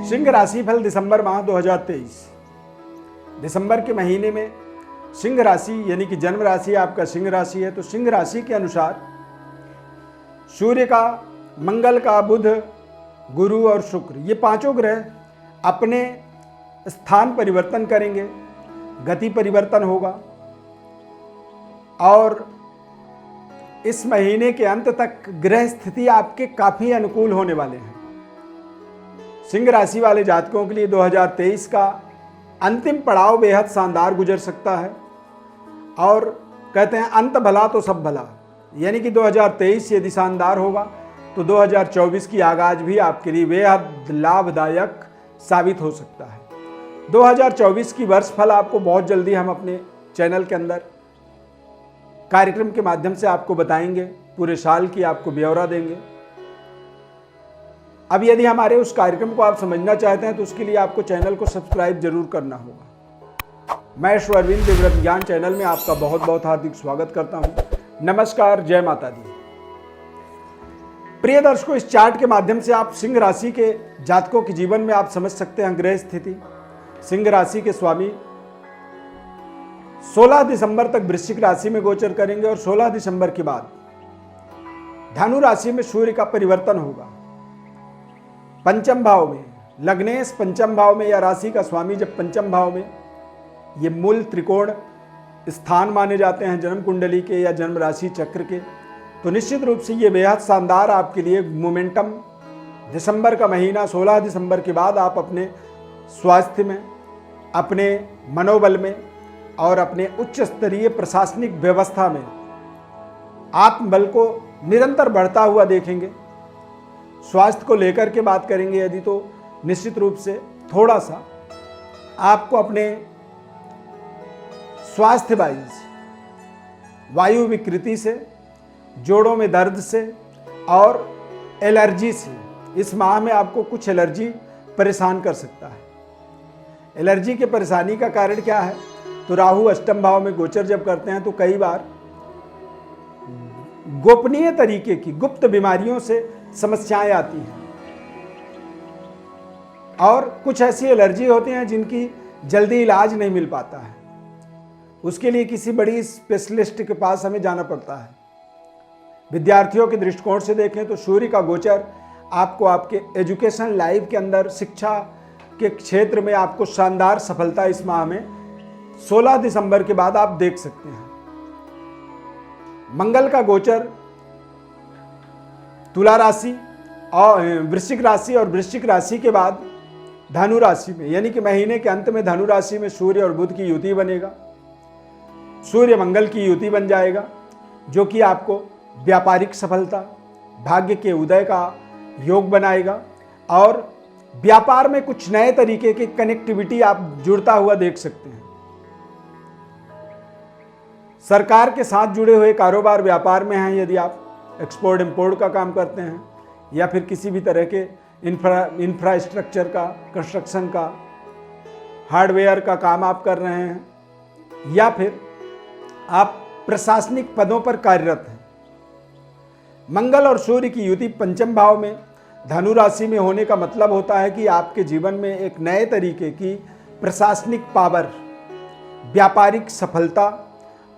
सिंह राशि फल दिसंबर माह 2023। दिसंबर के महीने में सिंह राशि यानी कि जन्म राशि आपका सिंह राशि है, तो सिंह राशि के अनुसार सूर्य का, मंगल का, बुध, गुरु और शुक्र ये पांचों ग्रह अपने स्थान परिवर्तन करेंगे, गति परिवर्तन होगा और इस महीने के अंत तक ग्रह स्थिति आपके काफी अनुकूल होने वाले हैं। सिंह राशि वाले जातकों के लिए 2023 का अंतिम पड़ाव बेहद शानदार गुजर सकता है और कहते हैं अंत भला तो सब भला, यानी कि 2023 यदि शानदार होगा तो 2024 की आगाज भी आपके लिए बेहद लाभदायक साबित हो सकता है। 2024 की वर्ष फल आपको बहुत जल्दी हम अपने चैनल के अंदर कार्यक्रम के माध्यम से आपको बताएंगे, पूरे साल की आपको ब्यौरा देंगे। अब यदि हमारे उस कार्यक्रम को आप समझना चाहते हैं तो उसके लिए आपको चैनल को सब्सक्राइब जरूर करना होगा। मैं अरविंद देवव्रत ज्ञान चैनल में आपका बहुत बहुत हार्दिक स्वागत करता हूं। नमस्कार, जय माता दी। प्रिय दर्शकों, इस चार्ट के माध्यम से आप सिंह राशि के जातकों के जीवन में आप समझ सकते हैं ग्रह स्थिति। सिंह राशि के स्वामी 16 दिसंबर तक वृश्चिक राशि में गोचर करेंगे और 16 दिसंबर के बाद धनु राशि में सूर्य का परिवर्तन होगा। पंचम भाव में लग्नेश पंचम भाव में या राशि का स्वामी जब पंचम भाव में, ये मूल त्रिकोण स्थान माने जाते हैं जन्म कुंडली के या जन्म राशि चक्र के, तो निश्चित रूप से ये बेहद शानदार आपके लिए मोमेंटम दिसंबर का महीना 16 दिसंबर के बाद आप अपने स्वास्थ्य में, अपने मनोबल में और अपने उच्च स्तरीय प्रशासनिक व्यवस्था में आत्मबल को निरंतर बढ़ता हुआ देखेंगे। स्वास्थ्य को लेकर के बात करेंगे यदि, तो निश्चित रूप से थोड़ा सा आपको अपने स्वास्थ्य वाइज वायु विकृति से, जोड़ों में दर्द से और एलर्जी से, इस माह में आपको कुछ एलर्जी परेशान कर सकता है। एलर्जी के परेशानी का कारण क्या है? तो राहु अष्टम भाव में गोचर जब करते हैं तो कई बार गोपनीय तरीके की गुप्त बीमारियों से समस्याएं आती हैं और कुछ ऐसी एलर्जी होती हैं जिनकी जल्दी इलाज नहीं मिल पाता है। उसके लिए किसी बड़ी स्पेशलिस्ट के पास हमें जाना पड़ता है। विद्यार्थियों के दृष्टिकोण से देखें तो सूर्य का गोचर आपको आपके एजुकेशन लाइफ के अंदर, शिक्षा के क्षेत्र में आपको शानदार सफलता इस माह में 16 दिसंबर के बाद आप देख सकते हैं। मंगल का गोचर तुला राशि और वृश्चिक राशि और वृश्चिक राशि के बाद धनु राशि में, यानी कि महीने के अंत में धनु राशि में सूर्य और बुध की युति बनेगा। सूर्य मंगल की युति बन जाएगा जो कि आपको व्यापारिक सफलता, भाग्य के उदय का योग बनाएगा और व्यापार में कुछ नए तरीके की कनेक्टिविटी आप जुड़ता हुआ देख सकते हैं। सरकार के साथ जुड़े हुए कारोबार व्यापार में हैं, यदि आप एक्सपोर्ट इंपोर्ट का काम करते हैं या फिर किसी भी तरह के इंफ्रास्ट्रक्चर का, कंस्ट्रक्शन का, हार्डवेयर का काम आप कर रहे हैं या फिर आप प्रशासनिक पदों पर कार्यरत हैं। मंगल और सूर्य की युति पंचम भाव में धनु राशि में होने का मतलब होता है कि आपके जीवन में एक नए तरीके की प्रशासनिक पावर, व्यापारिक सफलता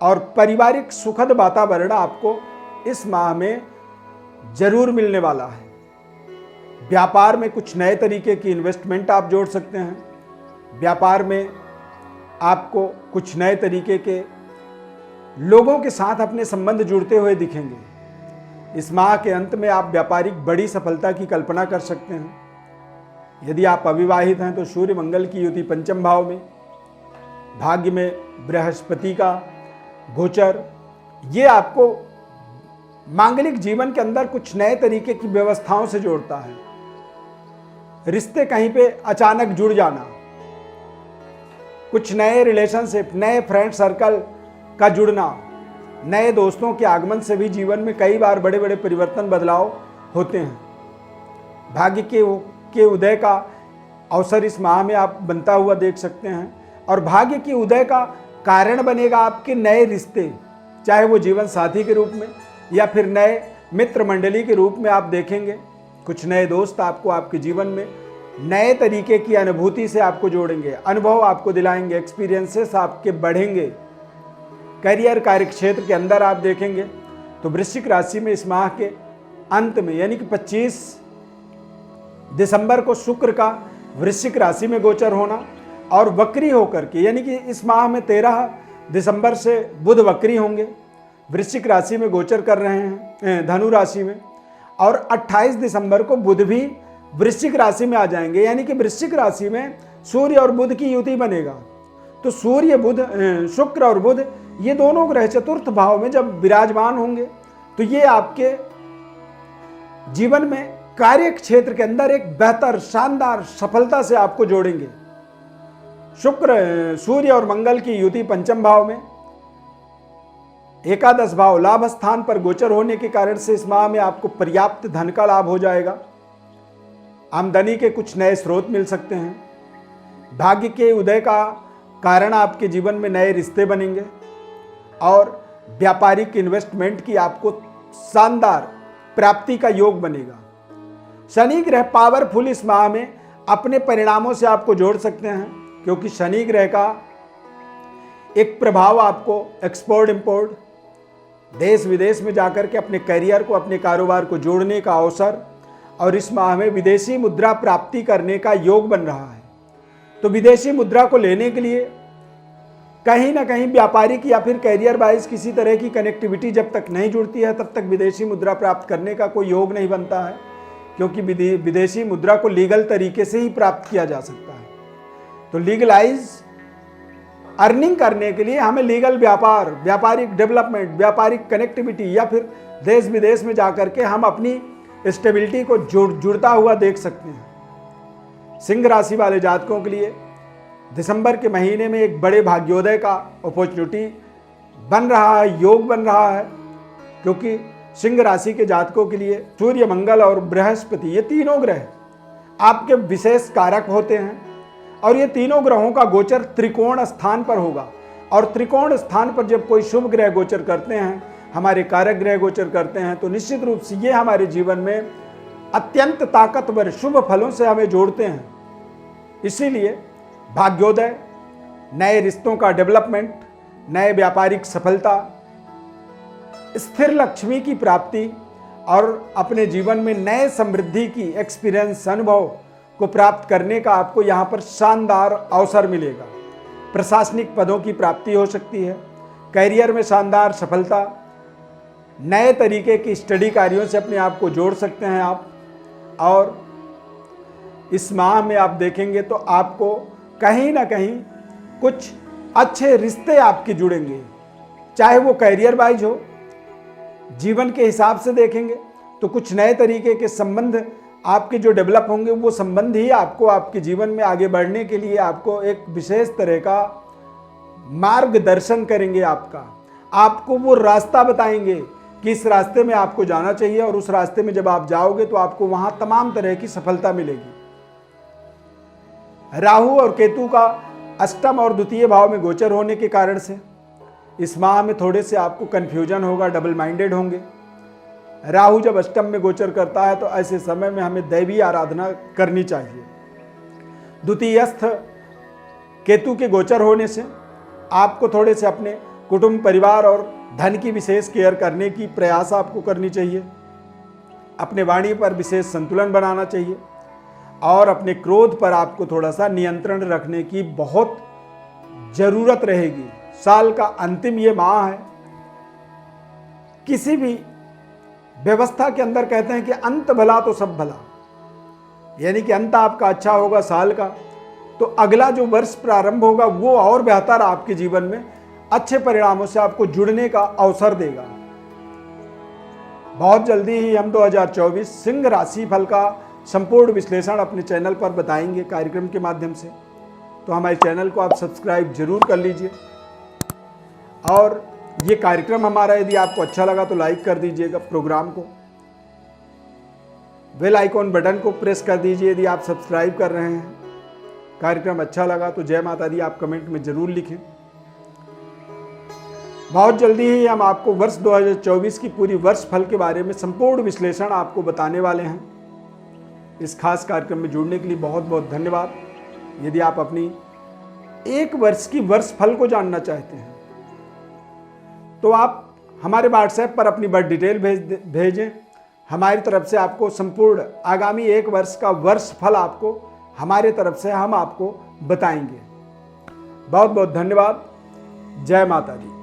और पारिवारिक सुखद वातावरण आपको इस माह में जरूर मिलने वाला है। व्यापार में कुछ नए तरीके की इन्वेस्टमेंट आप जोड़ सकते हैं। व्यापार में आपको कुछ नए तरीके के लोगों के साथ अपने संबंध जुड़ते हुए दिखेंगे। इस माह के अंत में आप व्यापारिक बड़ी सफलता की कल्पना कर सकते हैं। यदि आप अविवाहित हैं तो सूर्य मंगल की युति पंचम भाव में, भाग्य में बृहस्पति का गोचर, ये आपको मांगलिक जीवन के अंदर कुछ नए तरीके की व्यवस्थाओं से जोड़ता है। रिश्ते कहीं पे अचानक जुड़ जाना, कुछ नए रिलेशनशिप, नए फ्रेंड सर्कल का जुड़ना, नए दोस्तों के आगमन से भी जीवन में कई बार बड़े बड़े परिवर्तन, बदलाव होते हैं। भाग्य के उदय का अवसर इस माह में आप बनता हुआ देख सकते हैं और भाग्य के उदय का कारण बनेगा आपके नए रिश्ते, चाहे वो जीवन साथी के रूप में या फिर नए मित्र मंडली के रूप में आप देखेंगे। कुछ नए दोस्त आपको आपके जीवन में नए तरीके की अनुभूति से आपको जोड़ेंगे, अनुभव आपको दिलाएंगे, एक्सपीरियंसेस आपके बढ़ेंगे। करियर कार्यक्षेत्र के अंदर आप देखेंगे तो वृश्चिक राशि में इस माह के अंत में यानी कि 25 दिसंबर को शुक्र का वृश्चिक राशि में गोचर होना और वक्री होकर के, यानी कि इस माह में 13 दिसंबर से बुध वक्री होंगे, वृश्चिक राशि में गोचर कर रहे हैं धनु राशि में, और 28 दिसंबर को बुध भी वृश्चिक राशि में आ जाएंगे। यानी कि वृश्चिक राशि में सूर्य और बुध की युति बनेगा। तो सूर्य बुध, शुक्र और बुध ये दोनों ग्रह चतुर्थ भाव में जब विराजमान होंगे तो ये आपके जीवन में कार्य क्षेत्र के अंदर एक बेहतर शानदार सफलता से आपको जोड़ेंगे। शुक्र, सूर्य और मंगल की युति पंचम भाव में, एकादश भाव लाभ स्थान पर गोचर होने के कारण से इस माह में आपको पर्याप्त धन का लाभ हो जाएगा। आमदनी के कुछ नए स्रोत मिल सकते हैं। भाग्य के उदय का कारण आपके जीवन में नए रिश्ते बनेंगे और व्यापारिक इन्वेस्टमेंट की आपको शानदार प्राप्ति का योग बनेगा। शनि ग्रह पावरफुल इस माह में अपने परिणामों से आपको जोड़ सकते हैं, क्योंकि शनि ग्रह का एक प्रभाव आपको एक्सपोर्ट इंपोर्ट, देश विदेश में जाकर के अपने करियर को, अपने कारोबार को जोड़ने का अवसर, और इस माह में विदेशी मुद्रा प्राप्ति करने का योग बन रहा है। तो विदेशी मुद्रा को लेने के लिए कहीं ना कहीं व्यापारिक या फिर कैरियर वाइज किसी तरह की कनेक्टिविटी जब तक नहीं जुड़ती है तब तक विदेशी मुद्रा प्राप्त करने का कोई योग नहीं बनता है, क्योंकि विदेशी मुद्रा को लीगल तरीके से ही प्राप्त किया जा सकता है। तो लीगलाइज अर्निंग करने के लिए हमें लीगल व्यापार, व्यापारिक डेवलपमेंट, व्यापारिक कनेक्टिविटी या फिर देश विदेश में जाकर के हम अपनी स्टेबिलिटी को जुड़ता हुआ देख सकते हैं। सिंह राशि वाले जातकों के लिए दिसंबर के महीने में एक बड़े भाग्योदय का अपॉर्चुनिटी बन रहा है, योग बन रहा है, क्योंकि सिंह राशि के जातकों के लिए सूर्य, मंगल और बृहस्पति ये तीनों ग्रह आपके विशेष कारक होते हैं और ये तीनों ग्रहों का गोचर त्रिकोण स्थान पर होगा। और त्रिकोण स्थान पर जब कोई शुभ ग्रह गोचर करते हैं, हमारे कारक ग्रह गोचर करते हैं, तो निश्चित रूप से ये हमारे जीवन में अत्यंत ताकतवर शुभ फलों से हमें जोड़ते हैं। इसीलिए भाग्योदय, नए रिश्तों का डेवलपमेंट, नए व्यापारिक सफलता, स्थिर लक्ष्मी की प्राप्ति और अपने जीवन में नए समृद्धि की एक्सपीरियंस, अनुभव को प्राप्त करने का आपको यहाँ पर शानदार अवसर मिलेगा। प्रशासनिक पदों की प्राप्ति हो सकती है, कैरियर में शानदार सफलता, नए तरीके की स्टडी कार्यों से अपने आप को जोड़ सकते हैं आप। और इस माह में आप देखेंगे तो आपको कहीं ना कहीं कुछ अच्छे रिश्ते आपके जुड़ेंगे, चाहे वो कैरियर वाइज हो, जीवन के हिसाब से देखेंगे तो कुछ नए तरीके के संबंध आपके जो डेवलप होंगे, वो संबंध ही आपको आपके जीवन में आगे बढ़ने के लिए आपको एक विशेष तरह का मार्गदर्शन करेंगे। आपको वो रास्ता बताएंगे कि इस रास्ते में आपको जाना चाहिए, और उस रास्ते में जब आप जाओगे तो आपको वहां तमाम तरह की सफलता मिलेगी। राहु और केतु का अष्टम और द्वितीय भाव में गोचर होने के कारण से इस माह में थोड़े से आपको कन्फ्यूजन होगा, डबल माइंडेड होंगे। राहु जब अष्टम में गोचर करता है तो ऐसे समय में हमें दैवी आराधना करनी चाहिए। द्वितीयस्थ केतु के गोचर होने से आपको थोड़े से अपने कुटुंब, परिवार और धन की विशेष केयर करने की प्रयास आपको करनी चाहिए। अपने वाणी पर विशेष संतुलन बनाना चाहिए और अपने क्रोध पर आपको थोड़ा सा नियंत्रण रखने की बहुत जरूरत रहेगी। साल का अंतिम ये माह है, किसी भी व्यवस्था के अंदर कहते हैं कि अंत भला तो सब भला, यानी कि अंत आपका अच्छा होगा साल का, तो अगला जो वर्ष प्रारंभ होगा वो और बेहतर आपके जीवन में अच्छे परिणामों से आपको जुड़ने का अवसर देगा। बहुत जल्दी ही हम 2024 सिंह राशि फल का संपूर्ण विश्लेषण अपने चैनल पर बताएंगे कार्यक्रम के माध्यम से, तो हमारे चैनल को आप सब्सक्राइब जरूर कर लीजिए। और ये कार्यक्रम हमारा यदि आपको अच्छा लगा तो लाइक कर दीजिएगा प्रोग्राम को, बेल आइकॉन बटन को प्रेस कर दीजिए यदि आप सब्सक्राइब कर रहे हैं। कार्यक्रम अच्छा लगा तो जय माता दी आप कमेंट में जरूर लिखें। बहुत जल्दी ही हम आपको वर्ष 2024 की पूरी वर्ष फल के बारे में संपूर्ण विश्लेषण आपको बताने वाले हैं। इस खास कार्यक्रम में जुड़ने के लिए बहुत बहुत धन्यवाद। यदि आप अपनी 1 वर्ष की वर्षफल को जानना चाहते हैं तो आप हमारे व्हाट्सएप पर अपनी बर्थ डिटेल भेजें। हमारी तरफ से आपको संपूर्ण आगामी 1 वर्ष का वर्षफल आपको हमारे तरफ से हम आपको बताएंगे। बहुत बहुत धन्यवाद। जय माता दी।